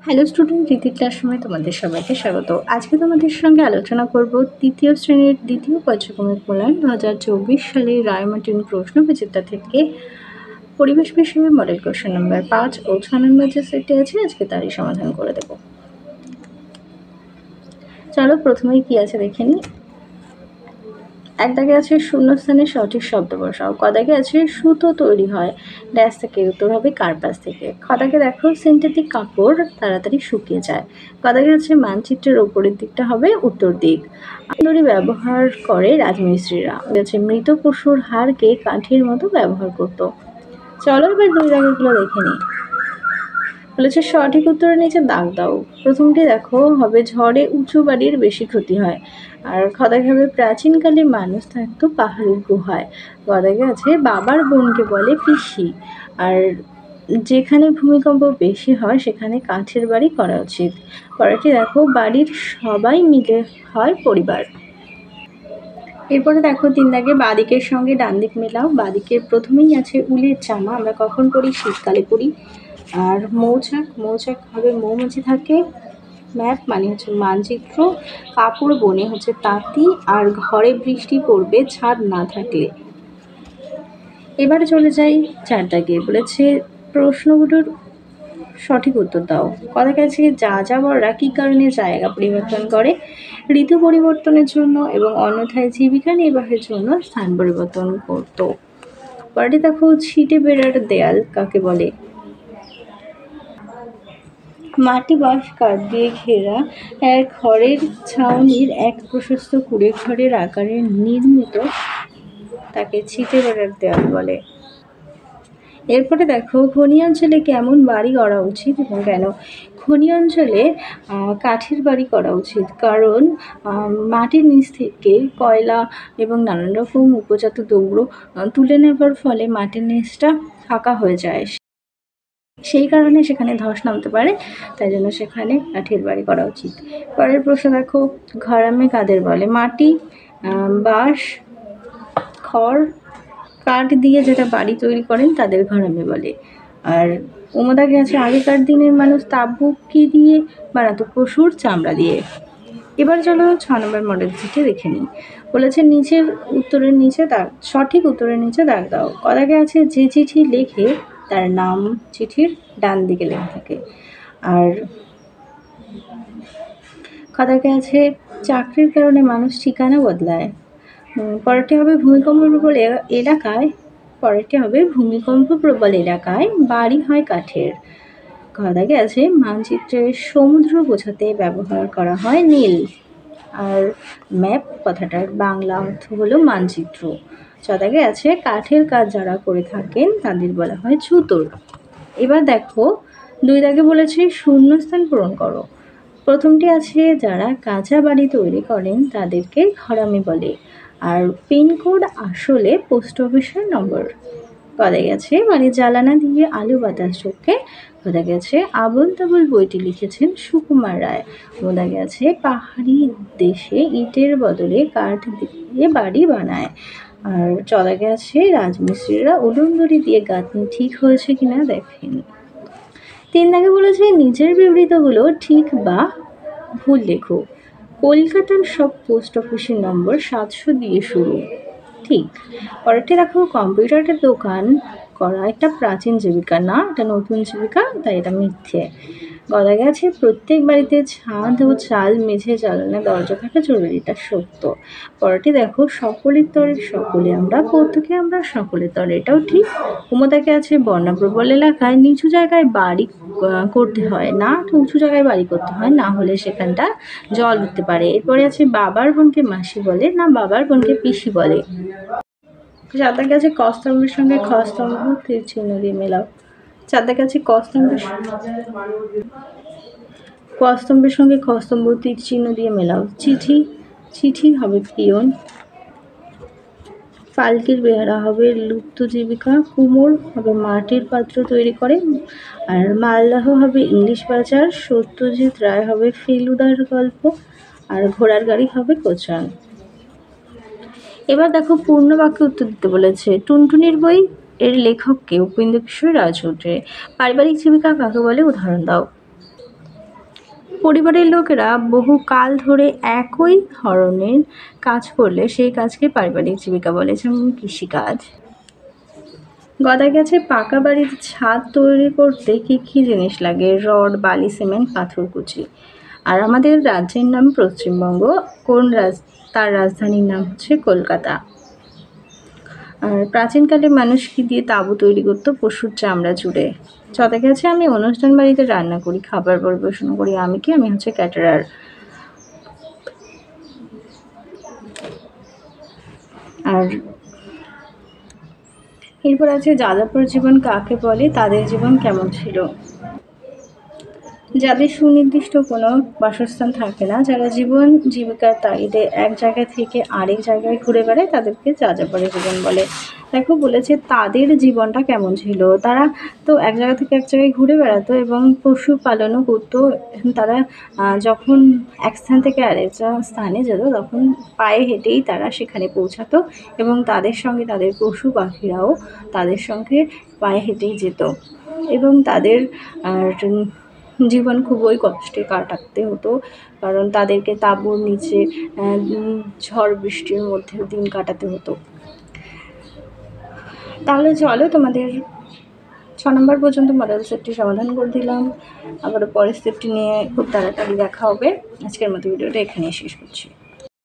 Hello student, রীতি ক্লাসরুমে তোমাদের সবাইকে স্বাগত। আজকে তোমাদের সঙ্গে আলোচনা করব তৃতীয় শ্রেণীর দ্বিতীয় পর্যায়ক্রমিক মূল্যায়ন 2024 সালের রায়মার্টিন প্রশ্ন বিচিত্রা থেকে পরিবেশ বিষয়ে মডেল কোশ্চেন নাম্বার 5 ও 6 নম্বর যে সেটটি আছে আজকে তারই সমাধান করে দেব। চলো প্রথমেই কি আছে দেখে নিই। এক দাগে আছে শূন্যস্থানে সঠিক শব্দ বসাও। ক দাগে আছে সুতো তৈরি হয় ড্যাশ থেকে, উত্তর হবে কার্পাস থেকে। খ দাগে দেখো সিনথেটিক কাপড় তাড়াতাড়ি শুকিয়ে যায়। ক দাগে আছে মানচিত্রের ওপরের দিকটা হবে উত্তর দিক। দড়ি ব্যবহার করে রাজমিস্ত্রিরা। আছে মৃত পশুর হাড়কে কাঠির মতো ব্যবহার করত। চলো এবার দুই দাগেরগুলো দেখে নিই। বলেছে সঠিক উত্তরের নিচে দাগ দাও। প্রথমটি দেখো হবে ঝড়ে উঁচু বাড়ির বেশি ক্ষতি হয়। আর খদাগে হবে প্রাচীনকালে মানুষ থাকতো পাহাড়ের গুহায়। গদাগে আছে বাবার বোনকে বলে পিসি। আর যেখানে ভূমিকম্প বেশি হয় সেখানে কাঠের বাড়ি করা উচিত। পরেরটি দেখো বাড়ির সবাই মিলে হয় পরিবার। এরপরে দেখো তিন দাগে বাঁদিকের সঙ্গে ডান দিক মেলাও। বাঁদিকের প্রথমেই আছে উলের জামা, আমরা কখন পরি? শীতকালে পরি। আর মৌচাক হবে মৌমাছি থাকে। ম্যাপ মানে হচ্ছে মানচিত্র। কাপড় বনে হচ্ছে তাঁতি। আর ঘরে বৃষ্টি পড়বে ছাদ না থাকলে। এবারে চলে যাই চার দাগে। বলেছে প্রশ্নগুলোর সঠিক উত্তর দাও। কথা গেছে যাযাবররা কী কারণে জায়গা পরিবর্তন করে? ঋতু পরিবর্তনের জন্য এবং অন্যথায় জীবিকা নির্বাহের জন্য স্থান পরিবর্তন করত। পরেরটি দেখো ছিটে বেড়ার দেয়াল কাকে বলে? মাটি বাঁশ কাঠ দিয়ে ঘেরা এক খড়ের ছাউনির এক প্রশস্ত কুঁড়ে ঘরের আকারে নির্মিত তাকে ছিটে বেড়ার দেয়াল বলে। এরপরে দেখো খনি অঞ্চলে কেমন বাড়ি করা উচিত এবং কেন? খনি অঞ্চলে কাঠের বাড়ি করা উচিত, কারণ মাটির নিচ থেকে কয়লা এবং নানান রকম উপজাত দ্রব্য তুলে নেবার ফলে মাটির নিচটা ফাঁকা হয়ে যায়। সেই কারণে সেখানে ধস নামতে পারে, তাই জন্য সেখানে কাঠের বাড়ি করা উচিত। পরের প্রশ্ন দেখো ঘরামি কাদের বলে? মাটি, বাঁশ, খড়, কাঠ দিয়ে যেটা বাড়ি তৈরি করেন তাদের ঘরামি বলে। আর উমদাকে আছে আগেকার দিনের মানুষ তাঁবু কি দিয়ে বানাতো? পশুর চামড়া দিয়ে। এবার চলো 6 নম্বর মডেল চিঠি দেখে নিই। বলেছে নিচের উত্তরের নিচে দাগ, সঠিক উত্তরের নিচে দাগ দাও। কদাকে আছে যে চিঠি লেখে তার নাম চিঠির ডান দিকে লেখা থাকে। আর কদাকে আছে চাকরির কারণে মানুষ ঠিকানা বদলায়। পরেরটি হবে ভূমিকম্প প্রবল এলাকায় পরেরটি হবে ভূমিকম্প প্রবল এলাকায় বাড়ি হয় কাঠের। কদাকে আছে মানচিত্রে সমুদ্র বোঝাতে ব্যবহার করা হয় নীল। আর ম্যাপ কথাটার বাংলা অর্থ হলো মানচিত্র। চদাগে আছে কাঠের কাজ যারা করে থাকেন তাদের বলা হয় ছুতোর। এবার দেখো দুই দাগে বলেছে শূন্যস্থান পূরণ করো। প্রথমটি আছে যারা কাঁচা বাড়ি তৈরি করেন তাদেরকে ঘরামি বলে। আর পিনকোড আসলে পোস্ট অফিসের নম্বর। পদে গেছে মানে জ্বালানা দিয়ে আলু বাতাস চোখে। পদে গেছে আবুল তাবুল বইটি লিখেছেন সুকুমার রায়। বলা গেছে পাহাড়ি দেশে ইটের বদলে কাঠ দিয়ে বাড়ি বানায়। আর চলা গেছে রাজমিস্ত্রিরা উলুন দড়ি দিয়ে গাঁথনি ঠিক হয়েছে কিনা দেখেন। তিন দাগে বলেছে নিচের বিবৃতগুলো ঠিক বা ভুল লেখো। কলকাতার সব পোস্ট অফিসের নম্বর 700 দিয়ে শুরু। ঠিক। পরেরটি দেখো কম্পিউটারের দোকান করা একটা প্রাচীন জীবিকা না, এটা নতুন জীবিকা, তাই এটা মিথ্যে। গদা গেছে প্রত্যেক বাড়িতে ছাদ ও চাল মেঝে জ্বালানা দরজা থাকা জরুরি, এটা সত্য। পরেরটি দেখো সকলের তরে সকলে আমরা, প্রত্যেকে আমরা সকলের তরে, এটাও ঠিক। উমদাকে আছে বন্যাপ্রবল এলাকায় নিচু জায়গায় বাড়ি করতে হয় না, উঁচু জায়গায় বাড়ি করতে হয়, না হলে সেখানটা জল উঠতে পারে। এরপরে আছে বাবার বোনকে মাসি বলে না বাবার বোনকে পিসি বলে। চাঁদার কাছে ক স্তম্ভের সঙ্গে খ স্তম্ভ তীর চিহ্ন দিয়ে মেলাও। চাঁদার কাছে ক স্তম্ভের সঙ্গে খ স্তম্ভ তীর চিহ্ন দিয়ে মেলাও। চিঠি হবে পিয়ন। পালকির বেহারা হবে লুপ্ত জীবিকা। কুমোর হবে মাটির পাত্র তৈরি করে। আর মালদাহ হবে ইংলিশ বাজার। সত্যজিৎ রায় হবে ফেলুদার গল্প। আর ঘোড়ার গাড়ি হবে কোচান। এবার দেখো পূর্ণ বাক্যে উত্তর দিতে বলেছে। টুনটুনির বই এর লেখককে উপেন্দ্র কিশোর রায়চৌধুরী। পারিবারিক জীবিকা কাকে বলে? উদাহরণ দাও। পরিবারের লোকেরা বহু কাল ধরে একই ধরনের কাজ করলে সেই কাজকে পারিবারিক জীবিকা বলে, যেমন কৃষিকাজ। গদা গাছের পাকা বাড়ির ছাদ তৈরি করতে কী কী জিনিস লাগে? রড, বালি, সিমেন্ট, পাথরকুচি। আর আমাদের রাজ্যের নাম পশ্চিমবঙ্গ, তার রাজধানীর নাম হচ্ছে কলকাতা। আর প্রাচীনকালে মানুষ কি দিয়ে তাঁবু তৈরি করতো? পশুর চামড়া জুড়ে। যথা গেছে আমি অনুষ্ঠান বাড়িতে রান্না করি, খাবার পরিবেশন করি। আমি হচ্ছে ক্যাটারার। আর এরপর আছে যাযাবর জীবন কাকে বলে, তাদের জীবন কেমন ছিল? যাদের সুনির্দিষ্ট কোনো বাসস্থান থাকে না, যারা জীবন জীবিকার তাগিদে এক জায়গা থেকে আরেক জায়গায় ঘুরে বেড়ায়, তাদেরকে যাযাবরের জীবন বলে। দেখো বলেছে তাদের জীবনটা কেমন ছিল। তারা তো এক জায়গা থেকে এক জায়গায় ঘুরে বেড়াতো এবং পশুপালনও করতো। তারা যখন এক স্থান থেকে আরেক স্থানে যেত তখন পায়ে হেঁটেই তারা সেখানে পৌঁছাতো এবং তাদের সঙ্গে তাদের পশু পাখিরাও তাদের সঙ্গে পায়ে হেঁটেই যেত এবং তাদের জীবন খুবই কষ্টে কাটাতে হতো, কারণ তাদেরকে তাঁবুর নিচে ঝড় বৃষ্টির মধ্যেও দিন কাটাতে হতো। তাহলে চলো তোমাদের 6 নম্বর পর্যন্ত মডেল সেটটি সমাধান করে দিলাম। আবারও পরের সেটটি নিয়ে খুব তাড়াতাড়ি দেখা হবে। আজকের মতো ভিডিওটা এখানেই শেষ করছি।